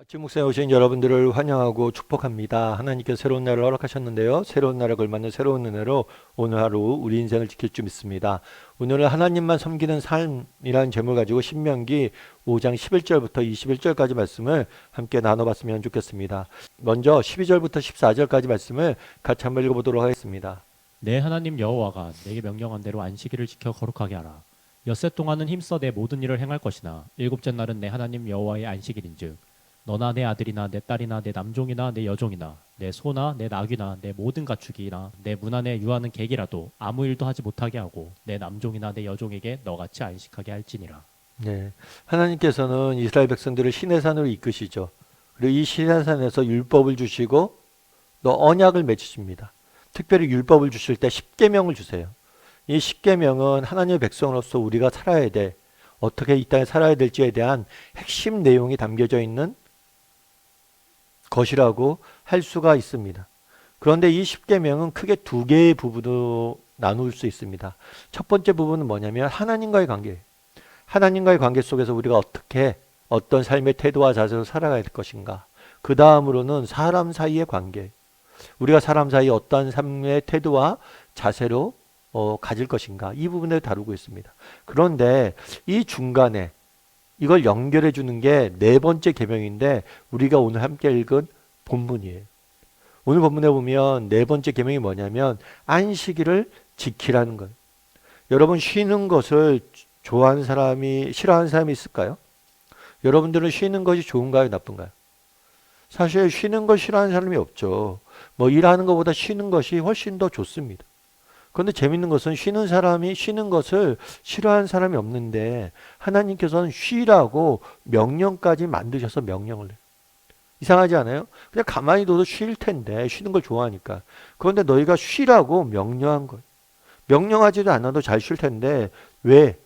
아침 목상에 오신 여러분들을 환영하고 축복합니다. 하나님께서 새로운 날을 허락하셨는데요. 새로운 날에 걸맞는 새로운 은혜로 오늘 하루 우리 인생을 지킬 줄 믿습니다. 오늘은 하나님만 섬기는 삶이라는 제목을 가지고 신명기 5장 11절부터 21절까지 말씀을 함께 나눠봤으면 좋겠습니다. 먼저 12절부터 14절까지 말씀을 같이 한번 읽어보도록 하겠습니다. 내 하나님 여호와가 내게 명령한 대로 안식일을 지켜 거룩하게 하라. 엿새 동안은 힘써 내 모든 일을 행할 것이나 일곱째 날은 내 하나님 여호와의 안식일인즉 너나 내 아들이나 내 딸이나 내 남종이나 내 여종이나 내 소나 내 나귀나 내 모든 가축이나 내 문 안에 유하는 객이라도 아무 일도 하지 못하게 하고 내 남종이나 내 여종에게 너같이 안식하게 할지니라. 네, 하나님께서는 이스라엘 백성들을 시내산으로 이끄시죠. 그리고 이 시내산에서 율법을 주시고 또 언약을 맺으십니다. 특별히 율법을 주실 때 십계명을 주세요. 이 십계명은 하나님의 백성으로서 우리가 살아야 돼, 어떻게 이 땅에 살아야 될지에 대한 핵심 내용이 담겨져 있는 것이라고 할 수가 있습니다. 그런데 이 십계명은 크게 두 개의 부분으로 나눌 수 있습니다. 첫 번째 부분은 뭐냐면 하나님과의 관계예요. 하나님과의 관계 속에서 우리가 어떻게 어떤 삶의 태도와 자세로 살아가야 될 것인가. 그 다음으로는 사람 사이의 관계. 우리가 사람 사이에 어떠한 삶의 태도와 자세로 가질 것인가. 이 부분을 다루고 있습니다. 그런데 이 중간에 이걸 연결해 주는 게 네 번째 계명인데 우리가 오늘 함께 읽은 본문이에요. 오늘 본문에 보면 네 번째 계명이 뭐냐면 안식일을 지키라는 거예요. 여러분, 쉬는 것을 좋아하는 사람이, 싫어하는 사람이 있을까요? 여러분들은 쉬는 것이 좋은가요, 나쁜가요? 사실 쉬는 걸 싫어하는 사람이 없죠. 뭐 일하는 것보다 쉬는 것이 훨씬 더 좋습니다. 그런데 재밌는 것은 쉬는 사람이 쉬는 것을 싫어하는 사람이 없는데 하나님께서는 쉬라고 명령까지 만드셔서 명령을 해요. 이상하지 않아요? 그냥 가만히 둬도 쉴 텐데, 쉬는 걸 좋아하니까. 그런데 너희가 쉬라고 명령한 거예요. 명령하지도 않아도 잘 쉴 텐데 왜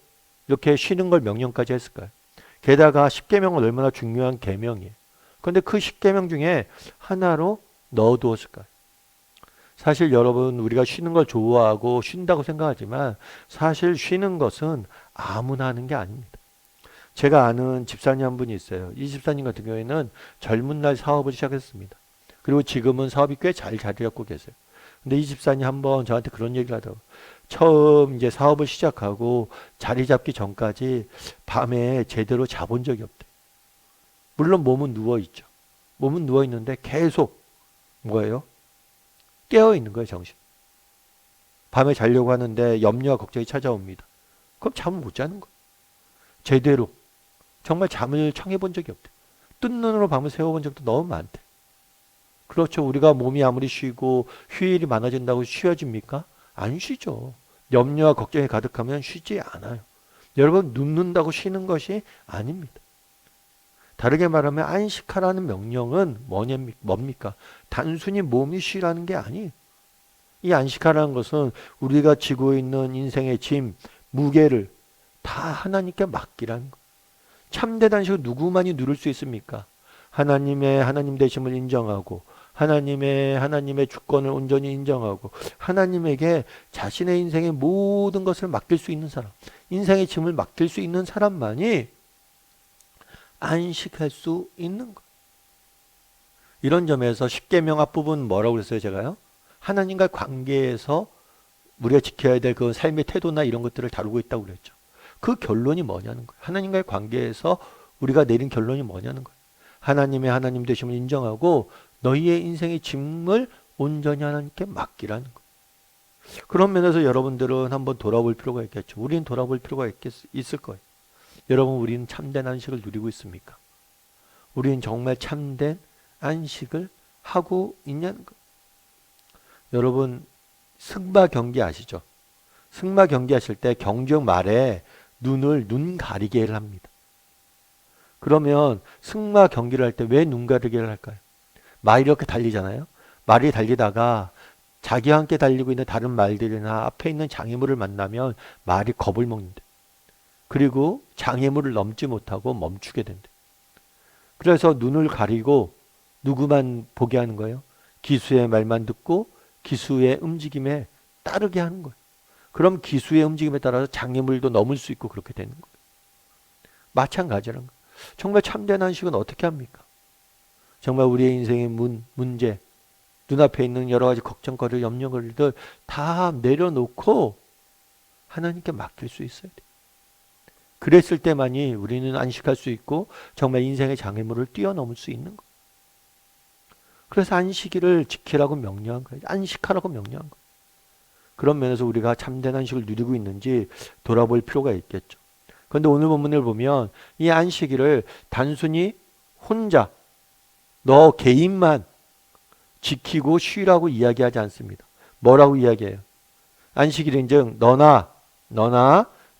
이렇게 쉬는 걸 명령까지 했을까요? 게다가 십계명은 얼마나 중요한 계명이에요. 그런데 그 십계명 중에 하나로 넣어두었을까요? 사실 여러분, 우리가 쉬는 걸 좋아하고 쉰다고 생각하지만 사실 쉬는 것은 아무나 하는 게 아닙니다. 제가 아는 집사님 한 분이 있어요. 이 집사님 같은 경우에는 젊은 날 사업을 시작했습니다. 그리고 지금은 사업이 꽤 잘 자리 잡고 계세요. 근데 이 집사님 한번 저한테 그런 얘기를 하더라고요. 처음 이제 사업을 시작하고 자리 잡기 전까지 밤에 제대로 자본 적이 없대요. 물론 몸은 누워있죠. 몸은 누워있는데 계속 뭐예요? 깨어 있는 거예요, 정신. 밤에 자려고 하는데 염려와 걱정이 찾아옵니다. 그럼 잠을 못 자는 거예요. 제대로. 정말 잠을 청해 본 적이 없대. 뜬 눈으로 밤을 새워본 적도 너무 많대. 그렇죠. 우리가 몸이 아무리 쉬고 휴일이 많아진다고 쉬어집니까? 안 쉬죠. 염려와 걱정이 가득하면 쉬지 않아요. 여러분, 눕는다고 쉬는 것이 아닙니다. 다르게 말하면 안식하라는 명령은 뭡니까? 단순히 몸이 쉬라는 게 아니에요. 이 안식하라는 것은 우리가 지고 있는 인생의 짐, 무게를 다 하나님께 맡기라는 거예요. 참된 안식을 누구만이 누릴 수 있습니까? 하나님의 하나님 되심을 인정하고 하나님의 주권을 온전히 인정하고 하나님에게 자신의 인생의 모든 것을 맡길 수 있는 사람, 인생의 짐을 맡길 수 있는 사람만이 안식할 수 있는 거예요. 이런 점에서 십계명 앞부분 뭐라고 그랬어요, 제가요? 하나님과 관계에서 우리가 지켜야 될 그 삶의 태도나 이런 것들을 다루고 있다고 그랬죠. 그 결론이 뭐냐는 거예요. 하나님과의 관계에서 우리가 내린 결론이 뭐냐는 거예요. 하나님의 하나님 되심을 인정하고 너희의 인생의 짐을 온전히 하나님께 맡기라는 거예요. 그런 면에서 여러분들은 한번 돌아볼 필요가 있겠죠. 우리는 돌아볼 필요가 있을 거예요. 여러분, 우리는 참된 안식을 누리고 있습니까? 우리는 정말 참된 안식을 하고 있냐는 거예요. 여러분, 승마 경기 아시죠? 승마 경기 하실 때 경주용 말에 눈 가리개를 합니다. 그러면 승마 경기를 할 때 왜 눈 가리개를 할까요? 말이 이렇게 달리잖아요. 말이 달리다가 자기와 함께 달리고 있는 다른 말들이나 앞에 있는 장애물을 만나면 말이 겁을 먹는데, 그리고 장애물을 넘지 못하고 멈추게 된대. 그래서 눈을 가리고 누구만 보게 하는 거예요? 기수의 말만 듣고 기수의 움직임에 따르게 하는 거예요. 그럼 기수의 움직임에 따라서 장애물도 넘을 수 있고 그렇게 되는 거예요. 마찬가지라는 거예요. 정말 참된 안식은 어떻게 합니까? 정말 우리의 인생의 문제, 눈앞에 있는 여러 가지 걱정거리, 염려거리들 다 내려놓고 하나님께 맡길 수 있어야 돼. 그랬을 때만이 우리는 안식할 수 있고 정말 인생의 장애물을 뛰어넘을 수 있는 거. 그래서 안식일을 지키라고 명령한 거예요. 안식하라고 명령한 거예요. 그런 면에서 우리가 참된 안식을 누리고 있는지 돌아볼 필요가 있겠죠. 그런데 오늘 본문을 보면 이 안식일을 단순히 혼자 너 개인만 지키고 쉬라고 이야기하지 않습니다. 뭐라고 이야기해요? 안식일인즉 너나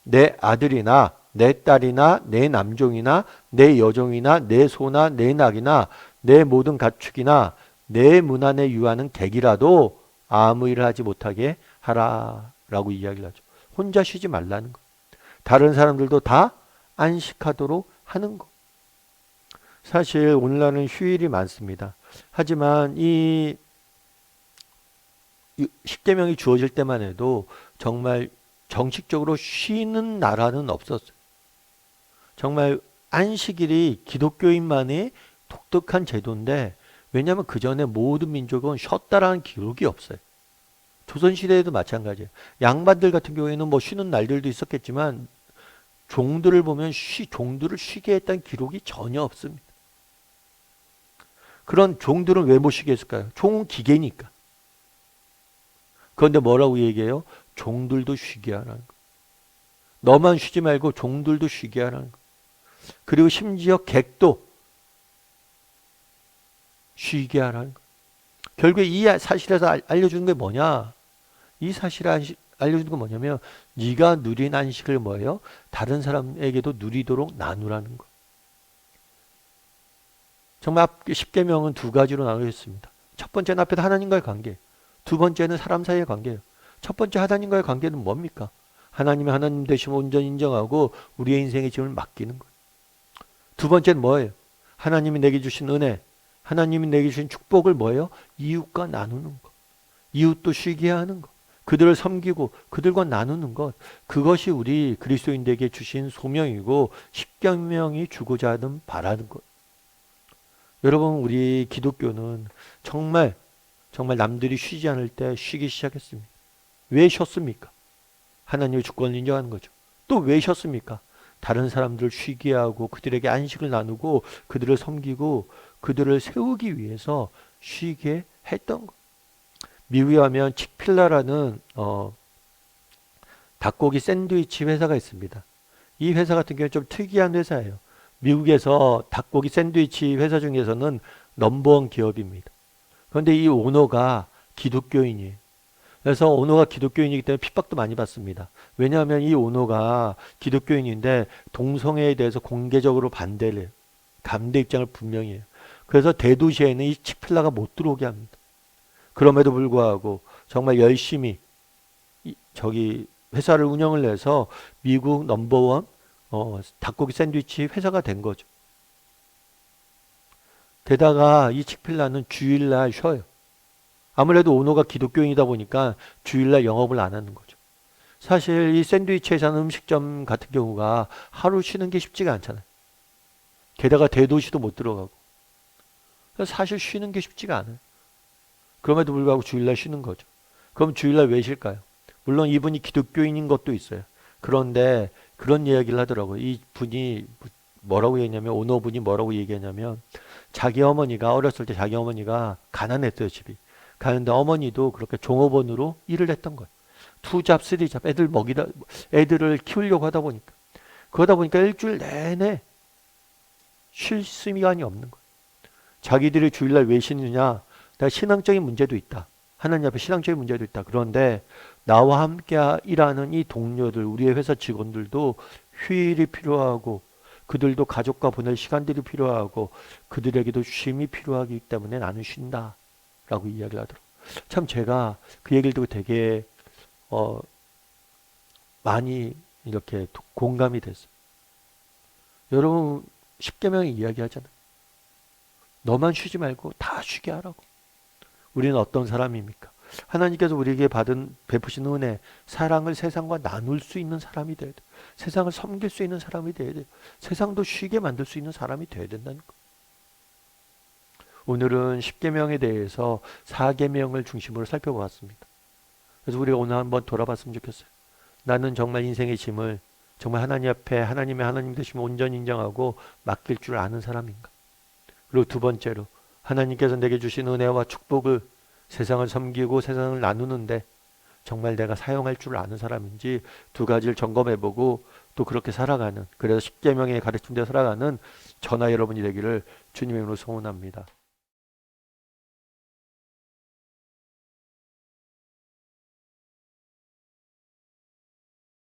내 아들이나 내 딸이나 내 남종이나 내 여종이나 내 소나 내 낙이나 내 모든 가축이나 내 문 안에 유하는 객이라도 아무 일을 하지 못하게 하라라고 이야기를 하죠. 혼자 쉬지 말라는 거. 다른 사람들도 다 안식하도록 하는 거. 사실 오늘날은 휴일이 많습니다. 하지만 이 십계명이 주어질 때만 해도 정말 정식적으로 쉬는 나라는 없었어요. 정말 안식일이 기독교인만의 독특한 제도인데, 왜냐하면 그 전에 모든 민족은 쉬었다라는 기록이 없어요. 조선시대에도 마찬가지예요. 양반들 같은 경우에는 뭐 쉬는 날들도 있었겠지만 종들을 보면 종들을 쉬게 했다는 기록이 전혀 없습니다. 그런 종들은 왜 못 쉬게 했을까요? 종은 기계니까. 그런데 뭐라고 얘기해요? 종들도 쉬게 하라는 거. 너만 쉬지 말고 종들도 쉬게 하라는 거. 그리고 심지어 객도 쉬게 하라는 거. 결국에 이 사실에서 알려주는 게 뭐냐? 이 사실을 알려주는 건 뭐냐면 네가 누린 안식을 뭐예요? 다른 사람에게도 누리도록 나누라는 거. 정말 10계명은 두 가지로 나누어 있습니다. 첫 번째는 앞에서 하나님과의 관계, 두 번째는 사람 사이의 관계예요. 첫 번째 하나님과의 관계는 뭡니까? 하나님이 하나님 되심을 온전히 인정하고 우리의 인생의 짐을 맡기는 거예요. 두 번째는 뭐예요? 하나님이 내게 주신 은혜, 하나님이 내게 주신 축복을 뭐예요? 이웃과 나누는 것. 이웃도 쉬게 하는 것. 그들을 섬기고 그들과 나누는 것. 그것이 우리 그리스도인들에게 주신 소명이고 십계명이 주고자 하는 바라는 것. 여러분, 우리 기독교는 정말 남들이 쉬지 않을 때 쉬기 시작했습니다. 왜 쉬었습니까? 하나님의 주권을 인정하는 거죠. 또 왜 쉬었습니까? 다른 사람들을 쉬게 하고 그들에게 안식을 나누고 그들을 섬기고 그들을 세우기 위해서 쉬게 했던 것. 미국에 가면 칙필라라는 닭고기 샌드위치 회사가 있습니다. 이 회사 같은 경우는 좀 특이한 회사예요. 미국에서 닭고기 샌드위치 회사 중에서는 넘버원 기업입니다. 그런데 이 오너가 기독교인이에요. 그래서 오너가 기독교인이기 때문에 핍박도 많이 받습니다. 왜냐하면 이 오너가 기독교인인데 동성애에 대해서 공개적으로 반대를 해요. 반대 입장을 분명히 해요. 그래서 대도시에는 이 칙필라가 못 들어오게 합니다. 그럼에도 불구하고 정말 열심히 회사를 운영을 해서 미국 넘버원 닭고기 샌드위치 회사가 된 거죠. 게다가 이 칙필라는 주일날 쉬어요. 아무래도 오너가 기독교인이다 보니까 주일날 영업을 안 하는 거죠. 사실 이 샌드위치 회사는 음식점 같은 경우가 하루 쉬는 게 쉽지가 않잖아요. 게다가 대도시도 못 들어가고. 그래서 사실 쉬는 게 쉽지가 않아요. 그럼에도 불구하고 주일날 쉬는 거죠. 그럼 주일날 왜 쉴까요? 물론 이분이 기독교인인 것도 있어요. 그런데 그런 이야기를 하더라고요. 이 분이 뭐라고 얘기했냐면, 오너분이 뭐라고 얘기했냐면, 자기 어머니가 어렸을 때 자기 어머니가 가난했어요, 집이. 가는데 어머니도 그렇게 종업원으로 일을 했던 거예요. 투잡, 쓰리잡, 애들을 키우려고 하다 보니까. 그러다 보니까 일주일 내내 쉴 시간이 없는 거예요. 자기들이 주일날 왜 쉬느냐? 신앙적인 문제도 있다. 하나님 앞에 신앙적인 문제도 있다. 그런데 나와 함께 일하는 이 동료들, 우리의 회사 직원들도 휴일이 필요하고 그들도 가족과 보낼 시간들이 필요하고 그들에게도 쉼이 필요하기 때문에 나는 쉰다. 라고 이야기를 하더라고요. 참 제가 그 얘기를 듣고 되게 많이 이렇게 공감이 됐어요. 여러분, 십계명이 이야기하잖아요. 너만 쉬지 말고 다 쉬게 하라고. 우리는 어떤 사람입니까? 하나님께서 우리에게 베푸신 은혜, 사랑을 세상과 나눌 수 있는 사람이 돼야 돼요. 세상을 섬길 수 있는 사람이 돼야 돼요. 세상도 쉬게 만들 수 있는 사람이 돼야 된다는 거. 오늘은 10계명에 대해서 4계명을 중심으로 살펴보았습니다. 그래서 우리가 오늘 한번 돌아봤으면 좋겠어요. 나는 정말 인생의 짐을 정말 하나님 앞에 하나님의 하나님 되심을 온전히 인정하고 맡길 줄 아는 사람인가? 그리고 두 번째로 하나님께서 내게 주신 은혜와 축복을 세상을 섬기고 세상을 나누는데 정말 내가 사용할 줄 아는 사람인지 두 가지를 점검해보고 또 그렇게 살아가는, 그래서 10계명의 가르침대로 살아가는 저나 여러분이 되기를 주님의 이름으로 소원합니다.